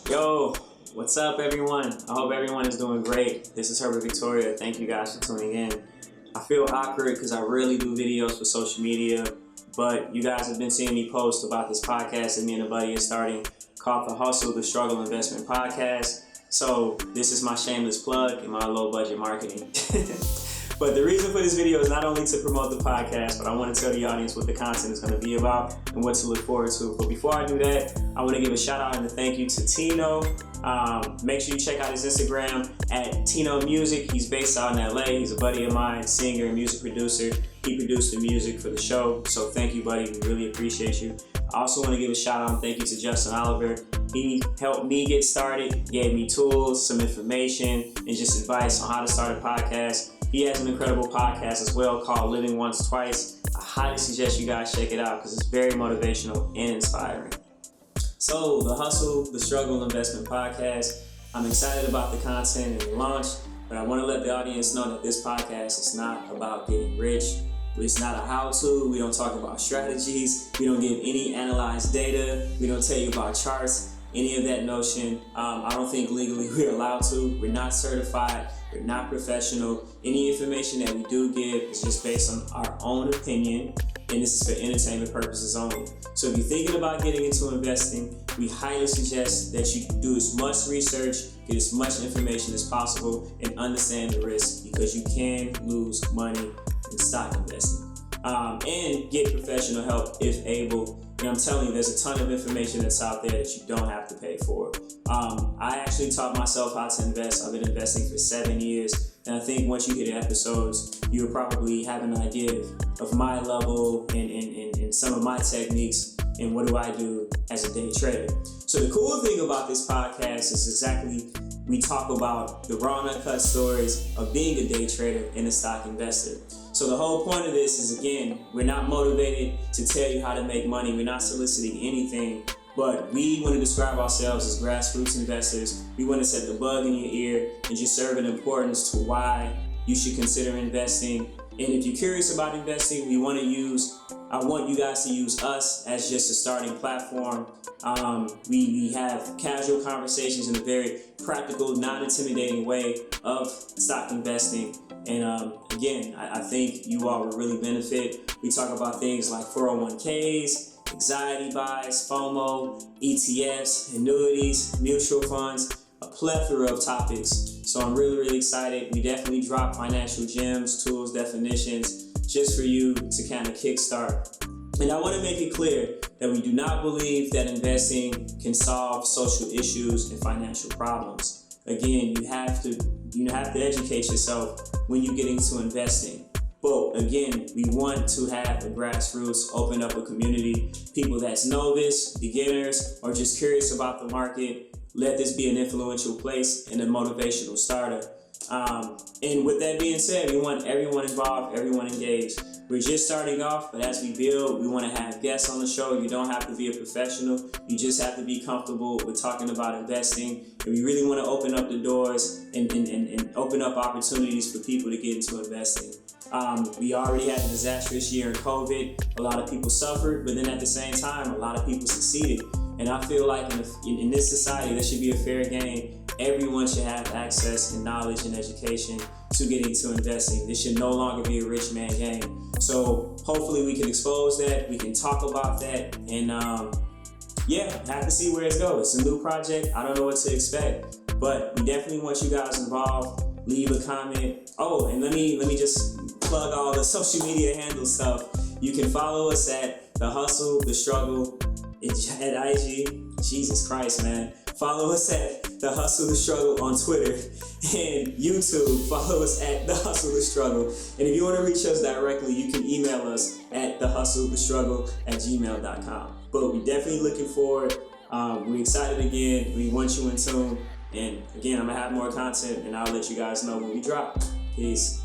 Yo, what's up everyone? I hope everyone is doing great. This is Herbert Victoria. Thank you guys for tuning in. I feel awkward because I rarely do videos for social media, but you guys have been seeing me post about this podcast that me and a buddy is starting called The Hustle, The Struggle Investment Podcast. So this is my shameless plug and my low budget marketing. But the reason for this video is not only to promote the podcast, but I want to tell the audience what the content is going to be about and what to look forward to. But before I do that, I want to give a shout out and a thank you to Tino. Make sure you check out his Instagram at Tino Music. He's based out in LA. He's a buddy of mine, singer and music producer. He produced the music for the show. So thank you, buddy. We really appreciate you. I also want to give a shout out and thank you to Justin Oliver. He helped me get started, gave me tools, some information, and just advice on how to start a podcast. He has an incredible podcast as well called Living Once Twice. I highly suggest you guys check it out because it's very motivational and inspiring. So, The Hustle, The Struggle Investment Podcast. I'm excited about the content and the launch, but I want to let the audience know that this podcast is not about getting rich. It's not a how-to. We don't talk about strategies. We don't give any analyzed data. We don't tell you about charts, any of that notion. I don't think legally we're allowed to. We're not certified. We're not professional. Any information that we do give is just based on our own opinion, and this is for entertainment purposes only. So if you're thinking about getting into investing, we highly suggest that you do as much research, get as much information as possible, and understand the risk because you can lose money in stock investing. And get professional help if able. And I'm telling you, there's a ton of information that's out there that you don't have to pay for. I actually taught myself how to invest. I've been investing for 7 years. And I think once you hit episodes, you'll probably have an idea of my level and some of my techniques and what do I do as a day trader. So the cool thing about this podcast is exactly we talk about the raw and uncut stories of being a day trader and a stock investor. So the whole point of this is, again, we're not motivated to tell you how to make money. We're not soliciting anything, but we want to describe ourselves as grassroots investors. We want to set the bug in your ear and just serve an importance to why you should consider investing. And if you're curious about investing, I want you guys to use us as just a starting platform. We have casual conversations in a very practical, non-intimidating way of stock investing. And again, I think you all will really benefit. We talk about things like 401ks, anxiety buys, FOMO, ETFs, annuities, mutual funds, a plethora of topics. So I'm really excited. We definitely drop financial gems, tools, definitions, just for you to kind of kickstart. And I want to make it clear that we do not believe that investing can solve social issues and financial problems. Again, you have to educate yourself when you get into investing. But again, we want to have a grassroots, open up a community, people that's novice, beginners, or just curious about the market. Let this be an influential place and a motivational starter. And with that being said, we want everyone involved, everyone engaged. We're just starting off, but as we build, we want to have guests on the show. You don't have to be a professional. You just have to be comfortable with talking about investing. And we really want to open up the doors and open up opportunities for people to get into investing. We already had a disastrous year in COVID. A lot of people suffered, but then at the same time, a lot of people succeeded. And I feel like in this society, there should be a fair game. Everyone should have access and knowledge and education to get into investing. This should no longer be a rich man game. So hopefully we can expose that, we can talk about that, and have to see where it goes. It's a new project. I don't know what to expect, but we definitely want you guys involved. Leave a comment. Oh, and let me just plug all the social media handle stuff. You can follow us at The Hustle, The Struggle at IG. Jesus Christ, man. Follow us at The Hustle, The Struggle on Twitter and YouTube. Follow us at The Hustle, The Struggle. And if you want to reach us directly, you can email us at thehustlethestruggle@gmail.com. But we're definitely looking forward. We're excited again. We want you in tune. And again, I'm going to have more content and I'll let you guys know when we drop. Peace.